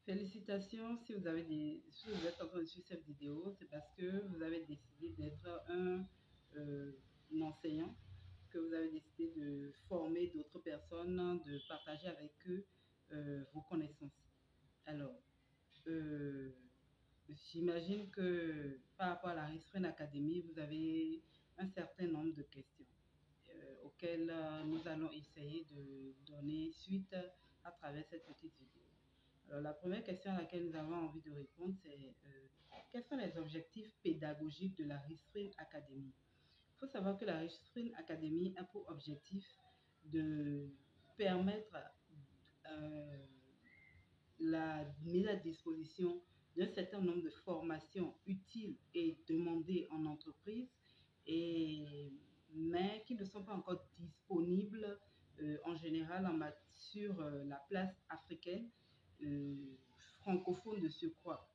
Félicitations si vous êtes en train de suivre cette vidéo, c'est parce que vous avez décidé d'être euh, un enseignant, que vous avez décidé de former d'autres personnes, de partager avec eux vos connaissances. Alors, euh, j'imagine que par rapport à la Restrain Academy, vous avez un certain nombre de questions auxquelles nous allons essayer de donner suite à travers cette petite vidéo. Alors, la première question à laquelle nous avons envie de répondre, c'est quels sont les objectifs pédagogiques de la Restrain Academy? Il faut savoir que la Restrain Academy a pour objectif de permettre euh, la mise à disposition d'un certain nombre de formations utiles et demandées en entreprise, mais qui ne sont pas encore disponibles en général sur la place africaine, francophone de surcroît.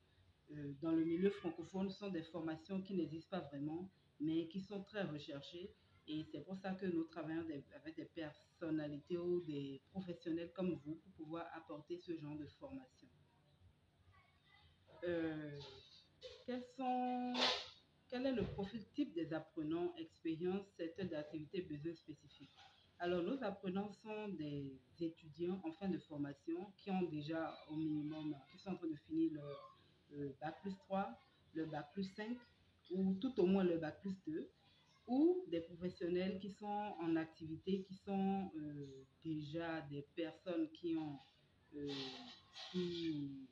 Dans le milieu francophone, ce sont des formations qui n'existent pas vraiment, mais qui sont très recherchées. Et c'est pour ça que nous travaillons avec des personnalités ou des professionnels comme vous pour pouvoir apporter ce genre de formation. Euh, quels sont, quel est le profil type des apprenants, expérience, secteur d'activité, besoins spécifiques? Alors, nos apprenants sont des étudiants en fin de formation qui ont déjà au minimum, qui sont en train de finir leur bac plus 3, le bac plus 5 ou tout au moins le bac plus 2, ou des professionnels qui sont en activité, qui sont déjà des personnes euh, qui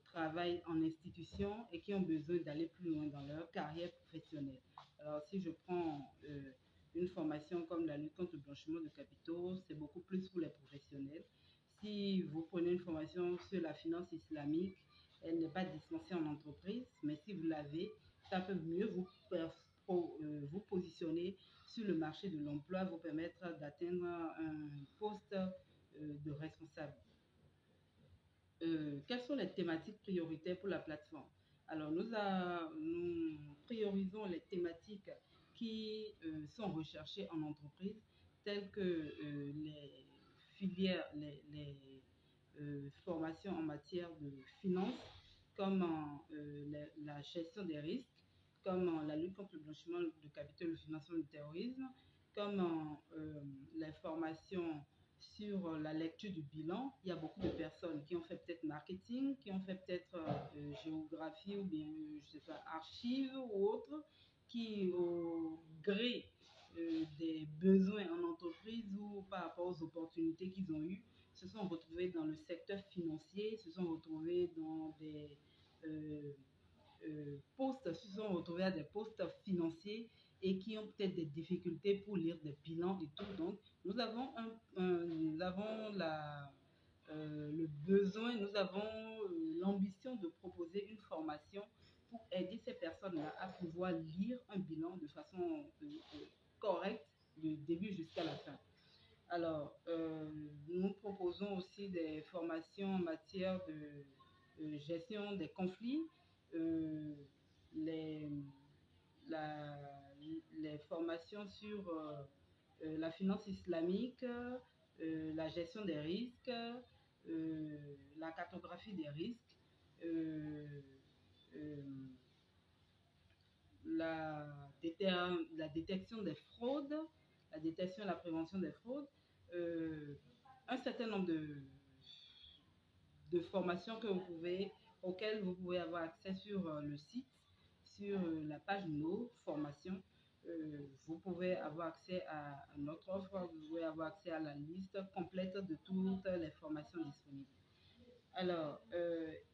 travaillent en institution et qui ont besoin d'aller plus loin dans leur carrière professionnelle. Alors, si je prends une formation comme la lutte contre le blanchiment de capitaux, c'est beaucoup plus pour les professionnels. Si vous prenez une formation sur la finance islamique, elle n'est pas dispensée en entreprise, mais si vous l'avez, ça peut mieux vous positionner sur le marché de l'emploi, vous permettre d'atteindre un poste de responsable. Quelles sont les thématiques prioritaires pour la plateforme? Alors, nous priorisons les thématiques qui sont recherchées en entreprise, telles que les filières, les formations en matière de finance, comme la gestion des risques, comme la lutte contre le blanchiment de capitaux et le financement du terrorisme, comme les formations sur la lecture du bilan. Il y a beaucoup de personnes qui ont fait peut-être marketing, qui ont fait peut-être géographie ou bien, je sais pas, archives ou autres, qui au gré des besoins en entreprise ou par rapport aux opportunités qu'ils ont eues, se sont retrouvés dans le secteur financier, se sont retrouvés dans des euh, postes, se sont retrouvés à des postes financiers et qui ont peut-être des difficultés pour lire des bilans et tout. Donc, nous avons, nous avons le besoin, nous avons l'ambition de proposer une formation pour aider ces personnes-là à pouvoir lire un bilan de façon correcte du début jusqu'à la fin. Alors, nous proposons aussi des formations en matière de gestion des conflits, euh, les, la, les formations sur la finance islamique, la gestion des risques, la cartographie des risques, euh, euh, la détection des fraudes, la détection et la prévention des fraudes, euh, un certain nombre de formations auxquelles vous pouvez avoir accès sur le site, sur la page Nos formations. Vous pouvez avoir accès à notre offre, vous pouvez avoir accès à la liste complète de toutes les formations disponibles. Alors,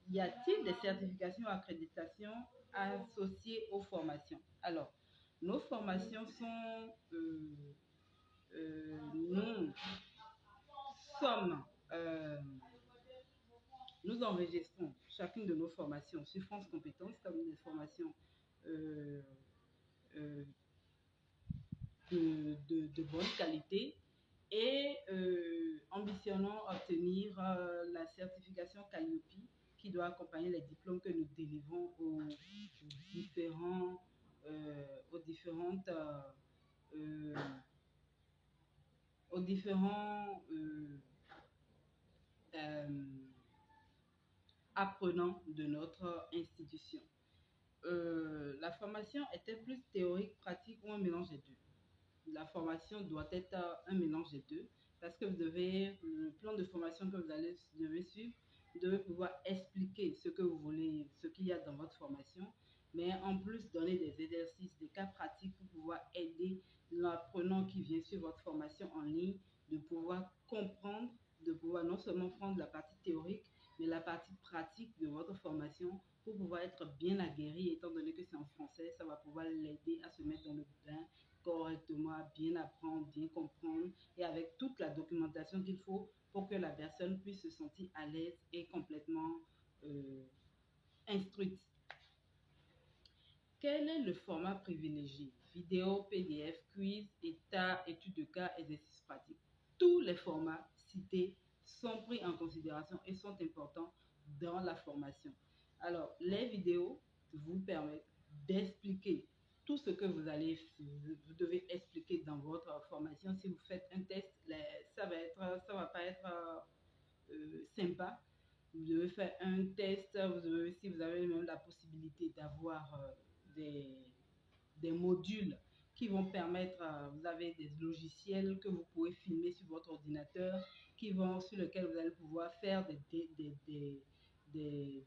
y a-t-il des certifications ou accréditations associées aux formations? Alors, nos formations sont, nous sommes, nous enregistrons chacune de nos formations sur France Compétences comme des formations euh, euh, de bonne qualité et ambitionnons obtenir la certification Calliope qui doit accompagner les diplômes que nous délivrons différents, aux différentes, euh, aux différents euh, apprenants de notre institution. La formation est-elle plus théorique, pratique ou un mélange des deux? La formation doit être un mélange des deux parce que le plan de formation que devez suivre, vous devez pouvoir expliquer ce que vous voulez, ce qu'il y a dans votre formation, mais en plus donner des exercices, des cas pratiques pour pouvoir aider l'apprenant qui vient suivre votre formation en ligne de pouvoir comprendre, de pouvoir non seulement prendre la partie théorique, mais la partie pratique de votre formation pour pouvoir être bien aguerri, étant donné que c'est en français, ça va pouvoir l'aider à se mettre dans le bain correctement, bien apprendre, bien comprendre et avec toute la documentation qu'il faut pour que la personne puisse se sentir à l'aise et complètement instruite. Quel est le format privilégié? Vidéo, PDF, quiz, état, études de cas, exercices pratiques. Tous les formats cités sont pris en considération et sont importants dans la formation. Alors, les vidéos vous permettent d'expliquer tout ce que vous devez expliquer dans votre formation. Si vous faites un test, ça va pas être sympa. Vous devez faire un test, si vous avez même la possibilité d'avoir des modules qui vont permettre, vous avez des logiciels que vous pouvez filmer sur votre ordinateur, sur lesquels vous allez pouvoir faire des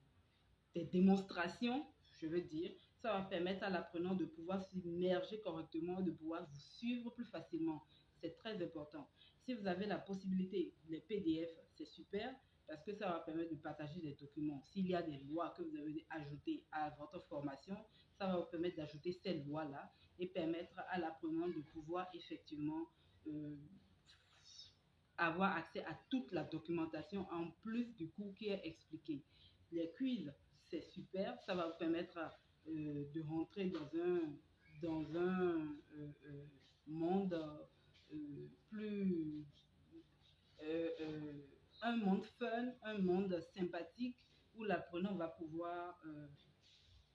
démonstrations, je veux dire. Ça va permettre à l'apprenant de pouvoir s'immerger correctement, de pouvoir vous suivre plus facilement. C'est très important. Si vous avez la possibilité, les PDF, c'est super parce que ça va permettre de partager des documents. S'il y a des lois que vous devez ajouter à votre formation, ça va vous permettre d'ajouter ces lois-là et permettre à l'apprenant de pouvoir effectivement avoir accès à toute la documentation en plus du cours qui est expliqué. Les quiz, c'est super, ça va vous permettre de rentrer dans monde plus un monde fun, un monde sympathique où l'apprenant va pouvoir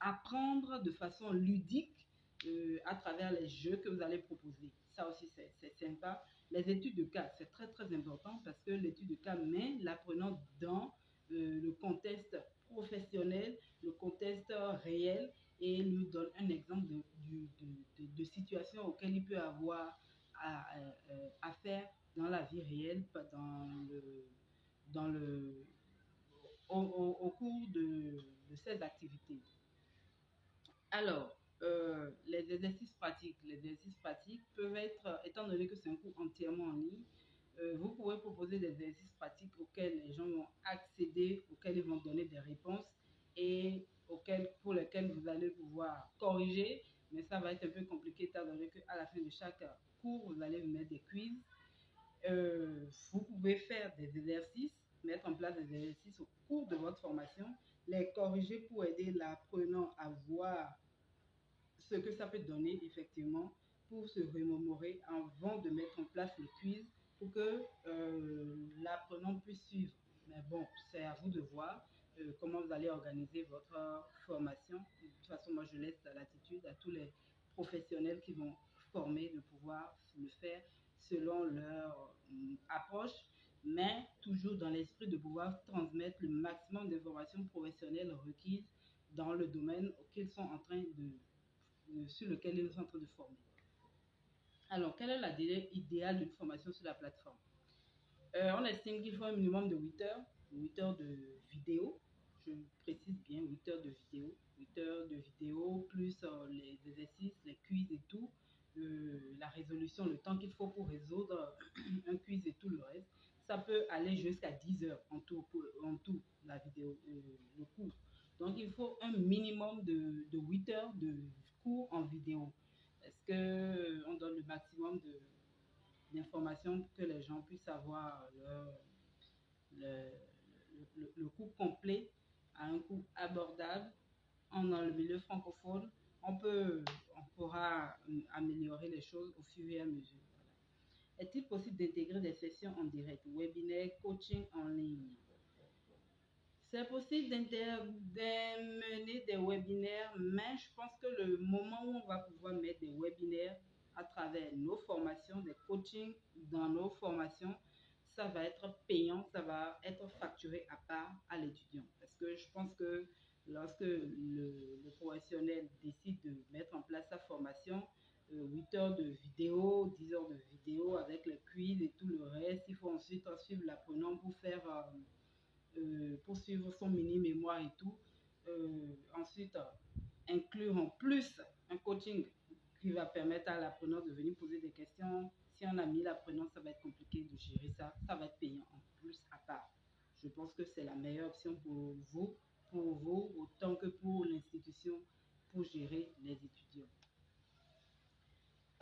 apprendre de façon ludique à travers les jeux que vous allez proposer. Ça aussi, c'est sympa. Les études de cas, c'est très, très important parce que l'étude de cas met l'apprenant dans le contexte professionnel, le contexte réel et lui donne un exemple de situation auquel il peut avoir à faire dans la vie réelle, au cours de ces activités. Alors, les exercices pratiques. Les exercices pratiques peuvent être, étant donné que c'est un cours entièrement en ligne, vous pouvez proposer des exercices pratiques auxquels les gens vont accéder, auxquels ils vont donner des réponses et pour lesquels vous allez pouvoir corriger, mais ça va être un peu compliqué étant donné qu'à la fin de chaque cours, vous allez mettre des quiz. Vous pouvez faire des exercices, mettre en place des exercices au cours de votre formation, les corriger pour aider l'apprenant à voir ce que ça peut donner effectivement pour se remémorer avant de mettre en place le quiz pour que l'apprenant puisse suivre. Mais bon, c'est à vous de voir comment vous allez organiser votre formation. De toute façon, moi, je laisse la latitude à tous les professionnels qui vont former de pouvoir le faire selon leur approche, mais toujours dans l'esprit de pouvoir transmettre le maximum d'informations professionnelles requises dans le domaine qu'ils sont en train sur lequel ils sont en train de former. Alors, quelle est la durée idéale d'une formation sur la plateforme? On estime qu'il faut un minimum de 8 heures de vidéo. Je précise bien 8 heures de vidéo. 8 heures de vidéo plus les exercices, les quiz et tout. La résolution, le temps qu'il faut pour résoudre un quiz et tout le reste. Ça peut aller jusqu'à 10 heures en tout, la vidéo, le cours. Donc, il faut un minimum de 8 heures de cours en vidéo. Est-ce qu'on donne le maximum d'informations pour que les gens puissent avoir le cours complet à un coût abordable dans le milieu francophone? On pourra améliorer les choses au fur et à mesure. Voilà. Est-il possible d'intégrer des sessions en direct, webinaire, coaching en ligne? C'est possible d'amener des webinaires, mais je pense que le moment où on va pouvoir mettre des webinaires à travers nos formations, des coachings dans nos formations, ça va être payant, ça va être facturé à part à l'étudiant. Parce que je pense que lorsque le professionnel décide de mettre en place sa formation, 8 heures de vidéo, 10 heures de vidéo avec les quiz et tout le reste, il faut ensuite suivre l'apprenant pour faire, pour suivre son mini-mémoire et tout. Ensuite, inclure en plus un coaching qui va permettre à l'apprenant de venir poser des questions. Si on a mis l'apprenant, ça va être compliqué de gérer ça. Ça va être payant en plus à part. Je pense que c'est la meilleure option pour vous autant que pour l'institution pour gérer les étudiants.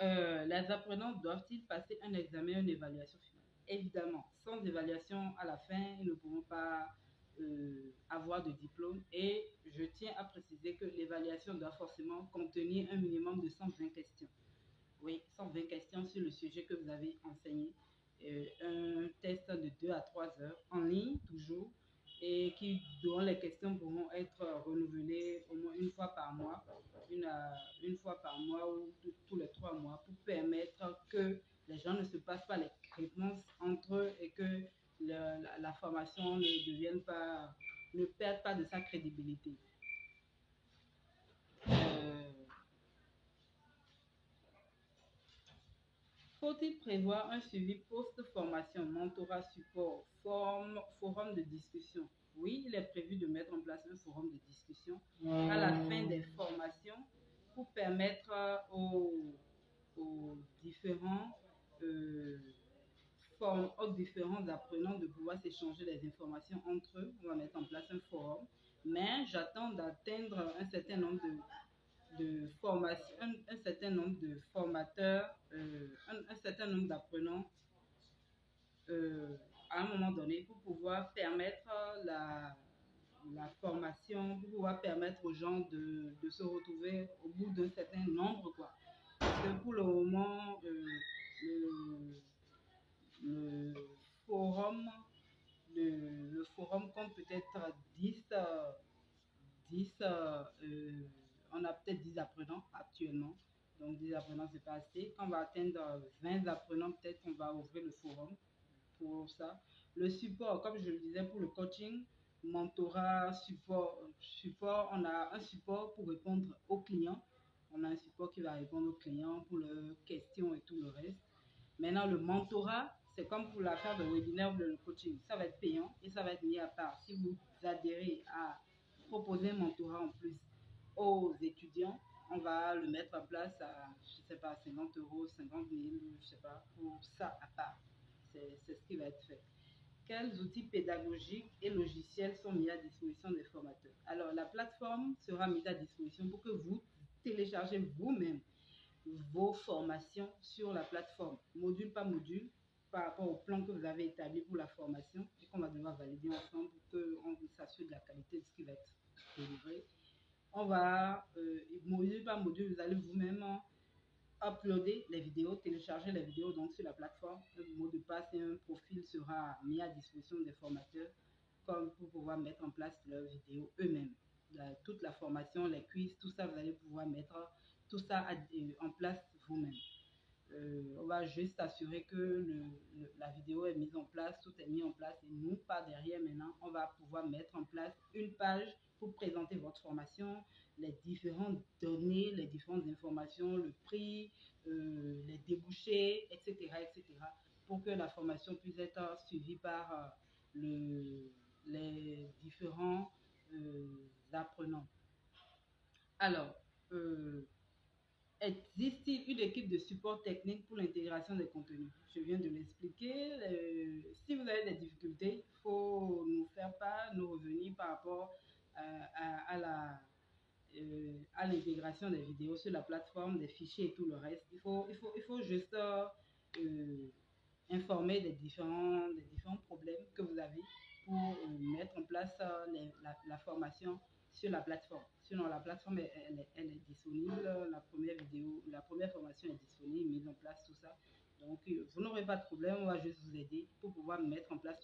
Les apprenants doivent-ils passer un examen, une évaluation finale? Évidemment, sans évaluation à la fin, ils ne pourront pas avoir de diplôme. Et je tiens à préciser que l'évaluation doit forcément contenir un minimum de 120 questions. Oui, 120 questions sur le sujet que vous avez enseigné. Un test de 2 à 3 heures en ligne, toujours, et dont les questions pourront être renouvelées au moins une fois par mois, une fois par mois ou tous les 3 mois, pour permettre que les gens ne se passent pas les réponses entre eux et que la formation ne perde pas de sa crédibilité. Faut-il prévoir un suivi post-formation, mentorat, support, forum de discussion? Oui, il est prévu de mettre en place un forum de discussion à la fin des formations pour permettre aux différents apprenants de pouvoir s'échanger les informations entre eux. On va mettre en place un forum, mais j'attends d'atteindre un certain nombre de formation, un certain nombre de formateurs, un certain nombre d'apprenants à un moment donné pour pouvoir permettre la formation, pour pouvoir permettre aux gens de se retrouver au bout d'un certain nombre, quoi. Parce que pour le moment, le forum, le forum compte peut-être 10 on a peut-être 10 apprenants actuellement. Donc 10 apprenants, c'est pas assez. Quand on va atteindre 20 apprenants, peut-être on va ouvrir le forum pour ça. Le support, comme je le disais, pour le coaching, mentorat, support, on a un support pour répondre aux clients. On a un support qui va répondre aux clients pour leurs questions et tout le reste. Maintenant, le mentorat, c'est comme pour l'affaire de webinaire ou de coaching. Ça va être payant et ça va être mis à part. Si vous adhérez à proposer un mentorat en plus aux étudiants, on va le mettre en place à, je sais pas, 50 euros, 50 000, je sais pas, pour ça à part. C'est ce qui va être fait. Quels outils pédagogiques et logiciels sont mis à disposition des formateurs? Alors, la plateforme sera mise à disposition pour que vous téléchargez vous-même vos formations sur la plateforme, module par module, par rapport au plan que vous avez établi pour la formation et qu'on va devoir valider ensemble pour qu'on s'assure de la qualité de ce qui va être délivré. On va, module par module, vous allez vous-même uploader les vidéos, télécharger les vidéos donc sur la plateforme. Un mot de passe et un profil sera mis à disposition des formateurs comme pour pouvoir mettre en place leurs vidéos eux-mêmes. Toute la formation, les quiz, tout ça, vous allez pouvoir mettre tout ça en place vous-même. On va juste assurer que la vidéo est mise en place, tout est mis en place et nous, par derrière maintenant, on va pouvoir mettre en place une page pour présenter votre formation, les différentes données, les différentes informations, le prix, les débouchés, etc., pour que la formation puisse être suivie par les différents apprenants. Alors, existe-t-il une équipe de support technique pour l'intégration des contenus? Je viens de l'expliquer. Si vous avez des difficultés, il faut nous faire part, nous revenir par rapport à l'intégration des vidéos sur la plateforme, des fichiers et tout le reste. Il faut juste informer des différents problèmes que vous avez pour mettre en place la formation sur la plateforme. Sinon, la plateforme, elle est disponible. La première formation est disponible, mise en place, tout ça. Donc, vous n'aurez pas de problème. On va juste vous aider pour pouvoir mettre en place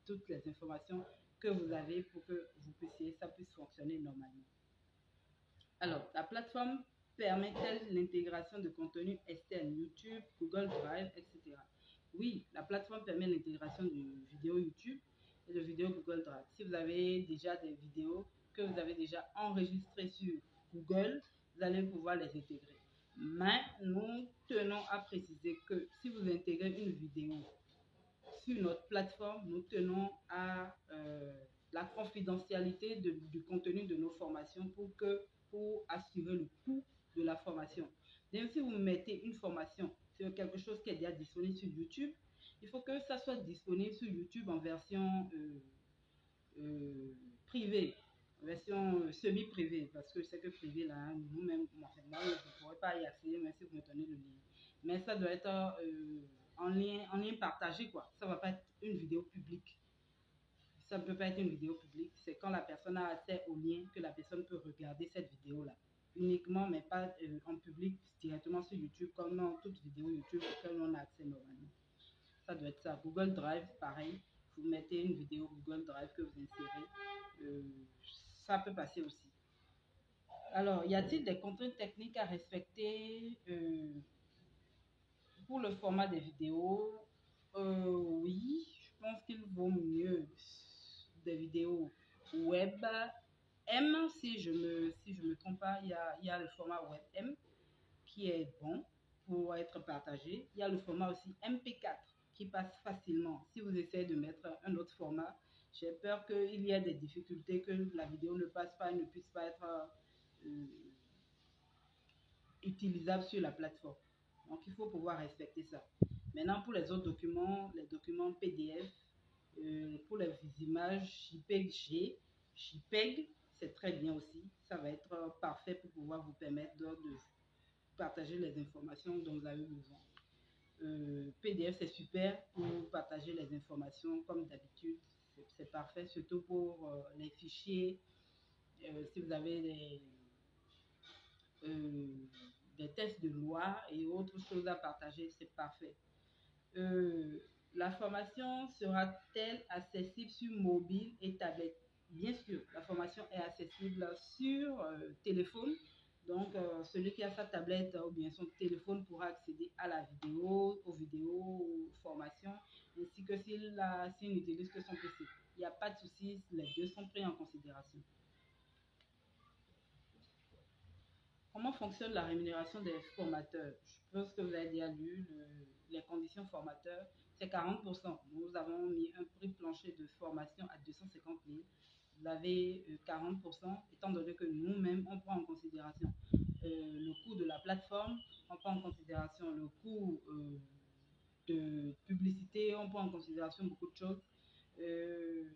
toutes les informations que vous avez pour que ça puisse fonctionner normalement. Alors, la plateforme permet-elle l'intégration de contenus externes, YouTube, Google Drive, etc. Oui, la plateforme permet l'intégration de vidéos YouTube et de vidéos Google Drive. Si vous avez déjà des vidéos que vous avez déjà enregistrées sur Google, vous allez pouvoir les intégrer. Mais nous tenons à préciser que si vous intégrez une vidéo sur notre plateforme, nous tenons à la confidentialité du contenu de nos formations pour assurer le coût de la formation. Donc, si vous mettez une formation sur quelque chose qui est déjà disponible sur YouTube, il faut que ça soit disponible sur YouTube en version privée, en version semi-privée, parce que c'est que privé là, nous-mêmes, moi, je ne pourrais pas y accéder, même si vous me donnez le lien. Mais ça doit être en lien partagé, quoi. Ça ne va pas être une vidéo publique. Ça ne peut pas être une vidéo publique. C'est quand la personne a accès au lien que la personne peut regarder cette vidéo-là. Uniquement, mais pas en public, directement sur YouTube, comme dans toute vidéo YouTube auquel on a accès normalement. Ça doit être ça. Google Drive, pareil. Vous mettez une vidéo Google Drive que vous insérez. Ça peut passer aussi. Alors, y a-t-il des contraintes techniques à respecter pour le format des vidéos? Oui, je pense qu'il vaut mieux des vidéos web M, si je me trompe pas, il y a le format web M qui est bon pour être partagé. Il y a le format aussi MP4 qui passe facilement. Si vous essayez de mettre un autre format, j'ai peur qu'il y ait des difficultés, que la vidéo ne passe pas et ne puisse pas être utilisable sur la plateforme. Donc, il faut pouvoir respecter ça. Maintenant, pour les autres documents, les documents PDF, pour les images JPEG, c'est très bien aussi. Ça va être parfait pour pouvoir vous permettre de partager les informations dont vous avez besoin. PDF, c'est super pour partager les informations comme d'habitude. C'est parfait, surtout pour les fichiers. Si vous avez des tests de loi et autres choses à partager, c'est parfait. La formation sera-t-elle accessible sur mobile et tablette? Bien sûr, la formation est accessible sur téléphone. Donc, celui qui a sa tablette ou bien son téléphone pourra accéder à la vidéo, aux vidéos, formations, ainsi que s'il n'utilise que son PC. Il n'y a pas de souci, les deux sont pris en considération. Comment fonctionne la rémunération des formateurs? Je pense que vous avez déjà lu les conditions formateurs. C'est 40%. Nous avons mis un prix plancher de formation à 250 000. Vous avez 40%, étant donné que nous-mêmes, on prend en considération le coût de la plateforme, on prend en considération le coût de publicité, on prend en considération beaucoup de choses. Et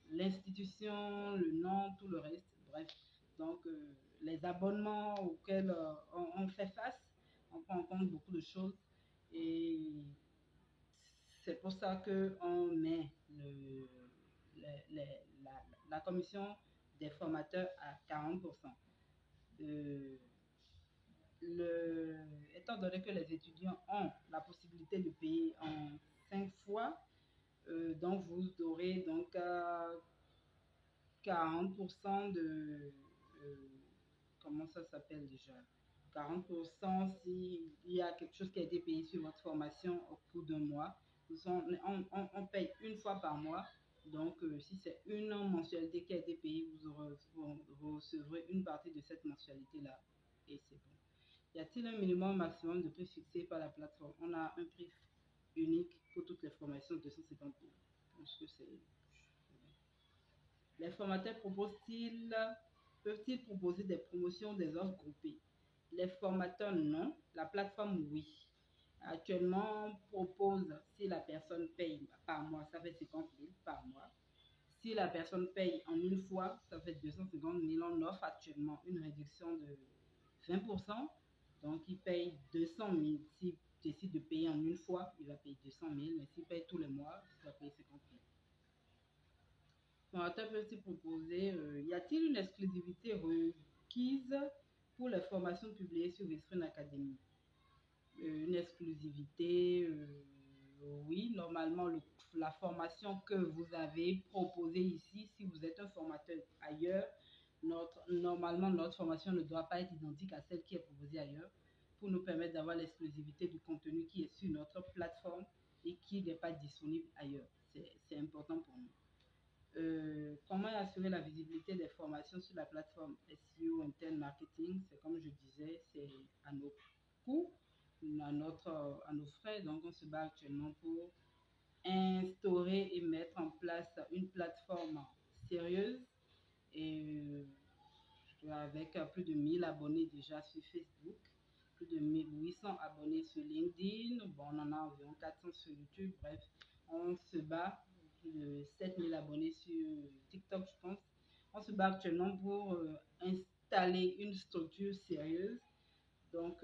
l'institution, le nom, tout le reste, bref. Donc, les abonnements auxquels on fait face, on prend en compte beaucoup de choses. Et c'est pour ça qu'on met la commission des formateurs à 40%. Étant donné que les étudiants ont la possibilité de payer en 5 fois, donc vous aurez donc 40% de... comment ça s'appelle déjà? 40% s'il y a quelque chose qui a été payé sur votre formation au cours d'un mois. On paye une fois par mois. Donc, si c'est une mensualité qui a été payée, vous recevrez une partie de cette mensualité-là. Et c'est bon. Y a-t-il un minimum maximum de prix fixé par la plateforme? On a un prix unique pour toutes les formations de 250 000. Je pense que c'est... Les formateurs peuvent-ils proposer des promotions, des offres groupées? Les formateurs, non. La plateforme, oui. Actuellement, on propose, si la personne paye par mois, ça fait 50 000 par mois. Si la personne paye en une fois, ça fait 250 000. On offre actuellement une réduction de 20%. Donc, il paye 200 000. S'il décide de payer en une fois, il va payer 200 000. Mais s'il paye tous les mois, il va payer 50 000. Formateur peut aussi proposer, y a-t-il une exclusivité requise pour les formations publiées sur Western Academy? Une exclusivité, oui, normalement la formation que vous avez proposée ici, si vous êtes un formateur ailleurs, normalement notre formation ne doit pas être identique à celle qui est proposée ailleurs pour nous permettre d'avoir l'exclusivité du contenu qui est sur notre plateforme et qui n'est pas disponible ailleurs. c'est important pour nous. Comment assurer la visibilité des formations sur la plateforme SEO Interne Marketing? C'est comme je disais, c'est à nos coûts, à nos frais. Donc, on se bat actuellement pour instaurer et mettre en place une plateforme sérieuse et avec plus de 1000 abonnés déjà sur Facebook, plus de 1800 abonnés sur LinkedIn, bon, on en a environ 400 sur YouTube, bref, on se bat, plus de 7000 abonnés sur TikTok, je pense. On se bat actuellement pour installer une structure sérieuse. Donc,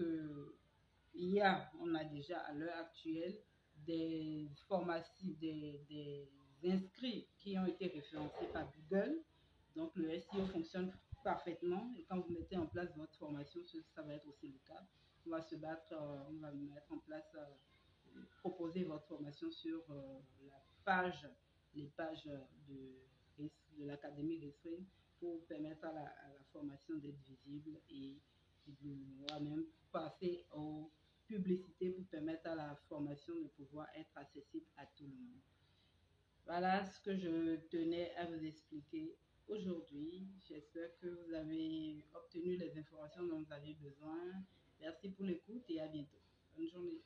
on a déjà à l'heure actuelle des formations, des inscrits qui ont été référencés par Google. Donc, le SEO fonctionne parfaitement et quand vous mettez en place votre formation, ça va être aussi le cas. On va se battre, on va mettre en place, proposer votre formation sur la page, les pages de l'Académie Reswing pour permettre à la formation d'être visible et on va même passer aux publicités pour permettre à la formation de pouvoir être accessible à tout le monde. Voilà ce que je tenais à vous expliquer aujourd'hui. J'espère que vous avez obtenu les informations dont vous avez besoin. Merci pour l'écoute et à bientôt. Bonne journée.